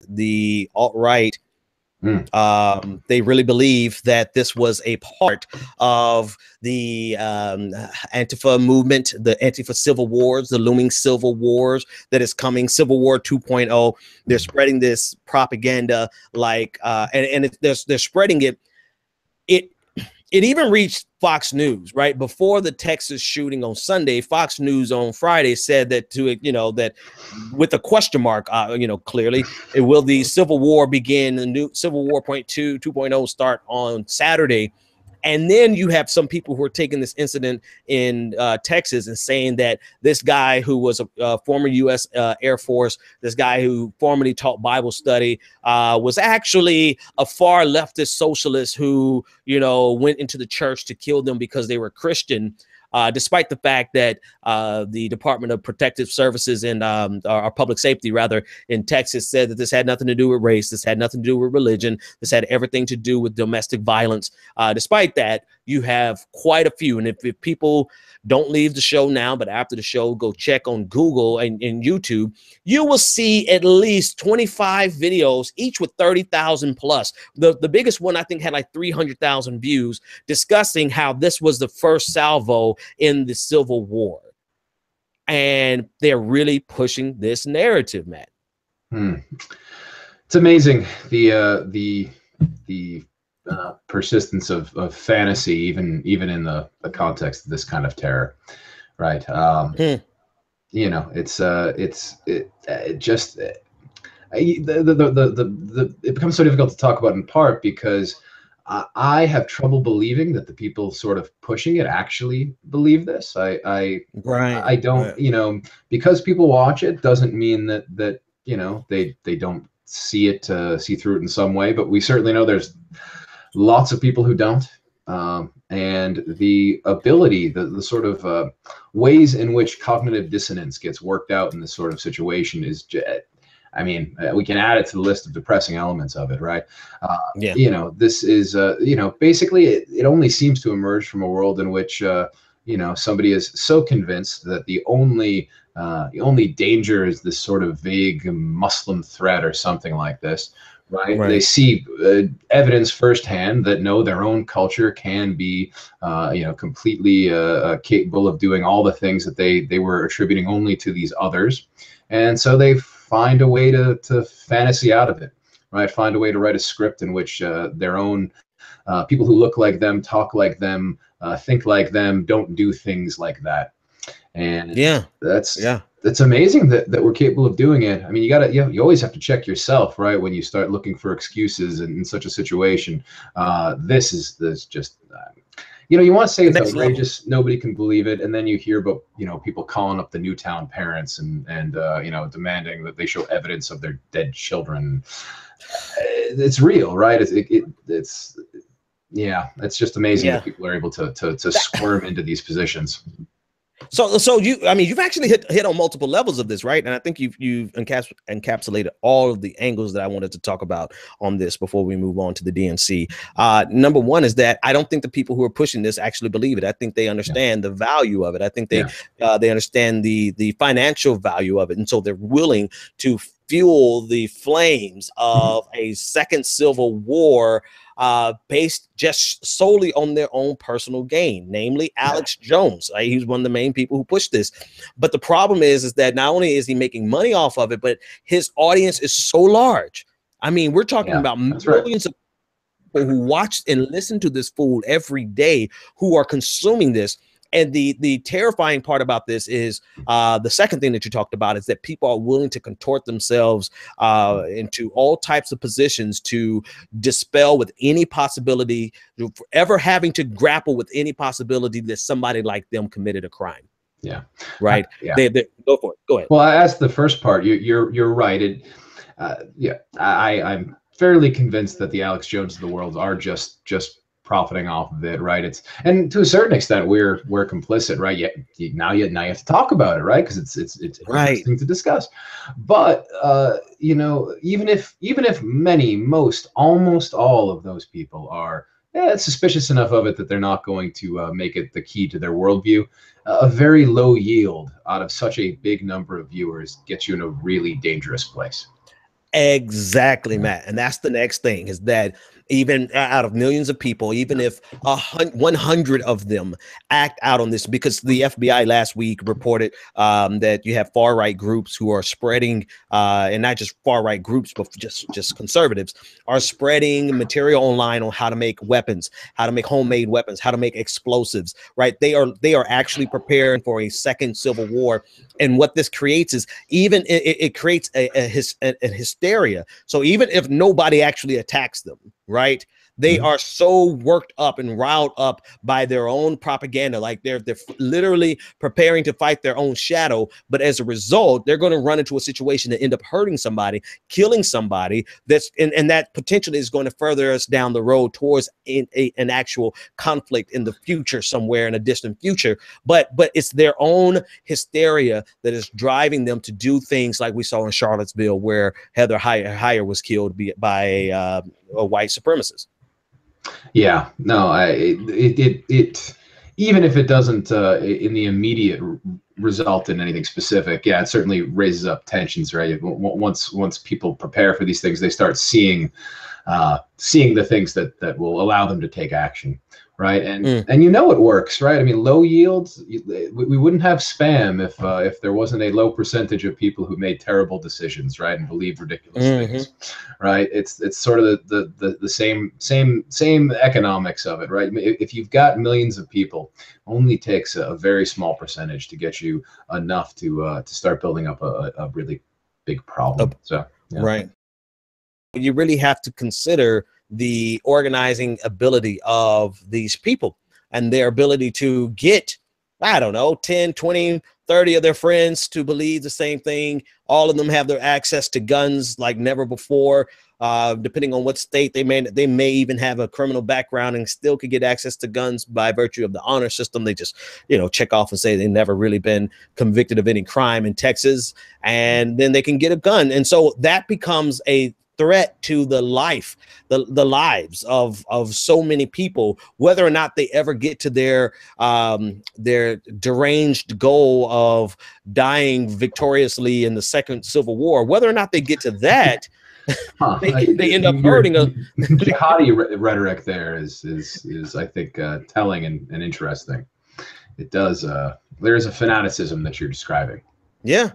the alt-right, they really believe that this was a part of the Antifa movement, the Antifa civil wars, the looming civil wars that is coming, Civil War 2.0. They're spreading this propaganda like, they're spreading it. It even reached Fox News, right? Before the Texas shooting on Sunday, Fox News on Friday said that that with a question mark, clearly, will the Civil War begin, the new Civil War 2.0 start on Saturday. And then you have some people who are taking this incident in Texas and saying that this guy who was a former U.S. Air Force, this guy who formerly taught Bible study, was actually a far leftist socialist who, went into the church to kill them because they were Christian. Despite the fact that the Department of Protective Services and our public safety, rather, in Texas said that this had nothing to do with race, this had nothing to do with religion, this had everything to do with domestic violence. Despite that, you have quite a few. And if people don't leave the show now, but after the show, go check on Google and YouTube, you will see at least 25 videos, each with 30,000 plus. The biggest one, I think, had like 300,000 views, discussing how this was the first salvo in the Civil War. And they're really pushing this narrative, Matt. It's amazing the persistence of fantasy, even in the context of this kind of terror, right? It becomes so difficult to talk about, in part because I have trouble believing that the people sort of pushing it actually believe this. I don't, because people watch it doesn't mean that they don't see through it in some way, but we certainly know there's lots of people who don't. And the ability, the sort of ways in which cognitive dissonance gets worked out in this sort of situation is, we can add it to the list of depressing elements of it, right? This is, basically it only seems to emerge from a world in which, somebody is so convinced that the only danger is this sort of vague Muslim threat or something like this, right? They see evidence firsthand that their own culture can be, completely capable of doing all the things that they were attributing only to these others. And so they find a way to fantasy out of it, right? Find a way to write a script in which their own people who look like them, talk like them, think like them, don't do things like that. And it's amazing that we're capable of doing it. I mean, you always have to check yourself, right? When you start looking for excuses in such a situation, this is just. You want to say it's outrageous, nobody can believe it, and then you hear about people calling up the Newtown parents and demanding that they show evidence of their dead children. It's real, right? It's just amazing that people are able to squirm into these positions. So you've actually hit on multiple levels of this, right? And I think you've encapsulated all of the angles that I wanted to talk about on this before we move on to the DNC. Number one is that I don't think the people who are pushing this actually believe it. I think they understand the value of it. I think they understand the financial value of it, and so they're willing to fuel the flames of a second civil war based just solely on their own personal gain, namely Alex Jones. He's one of the main people who pushed this. But the problem is that not only is he making money off of it, but his audience is so large. I mean, we're talking about millions of people who watch and listen to this fool every day, who are consuming this. And the terrifying part about this is the second thing that you talked about is that people are willing to contort themselves into all types of positions to dispel with any possibility, ever having to grapple with any possibility that somebody like them committed a crime. Yeah. Right. They go for it. Go ahead. Well, as the first part, you're right. I'm fairly convinced that the Alex Jones of the world are just profiting off of it, right? And to a certain extent we're complicit, right? Now you have to talk about it, right? Because it's interesting to discuss. But even if almost all of those people are suspicious enough of it that they're not going to make it the key to their worldview, a very low yield out of such a big number of viewers gets you in a really dangerous place. Exactly, Matt. And that's the next thing, is that even out of millions of people, even if 100 of them act out on this, because the FBI last week reported that you have far right groups who are spreading, and not just far right groups, but just conservatives are spreading material online on how to make weapons, how to make homemade weapons, how to make explosives. Right? They are actually preparing for a second civil war. And what this creates is even it creates a hysteria. So even if nobody actually attacks them, right, they are so worked up and riled up by their own propaganda, like they're literally preparing to fight their own shadow. But as a result, they're going to run into a situation that end up hurting somebody, killing somebody. And that potentially is going to further us down the road towards an actual conflict in the future, somewhere in a distant future. But it's their own hysteria that is driving them to do things like we saw in Charlottesville, where Heather Heyer was killed by a white supremacist. Yeah, no, it even if it doesn't in the immediate result in anything specific, yeah, it certainly raises up tensions, right? Once people prepare for these things, they start seeing the things that will allow them to take action, right? And it works, right? I mean, low yields, we wouldn't have spam if there wasn't a low percentage of people who made terrible decisions, right, and believed ridiculous things, right? It's sort of the same economics of it, right? If you've got millions of people, only takes a very small percentage to get you enough to start building up a really big problem. So yeah. Right. You really have to consider the organizing ability of these people and their ability to get, I don't know, 10, 20, 30 of their friends to believe the same thing. All of them have their access to guns like never before. Depending on what state they may even have a criminal background and still could get access to guns by virtue of the honor system. They just, check off and say they've never really been convicted of any crime in Texas, and then they can get a gun. And so that becomes a threat to the lives of so many people, whether or not they ever get to their deranged goal of dying victoriously in the second Civil War. Whether or not they get to that, they end up hurting a jihadi rhetoric. There is I think telling and interesting. It does. There is a fanaticism that you're describing. Yeah.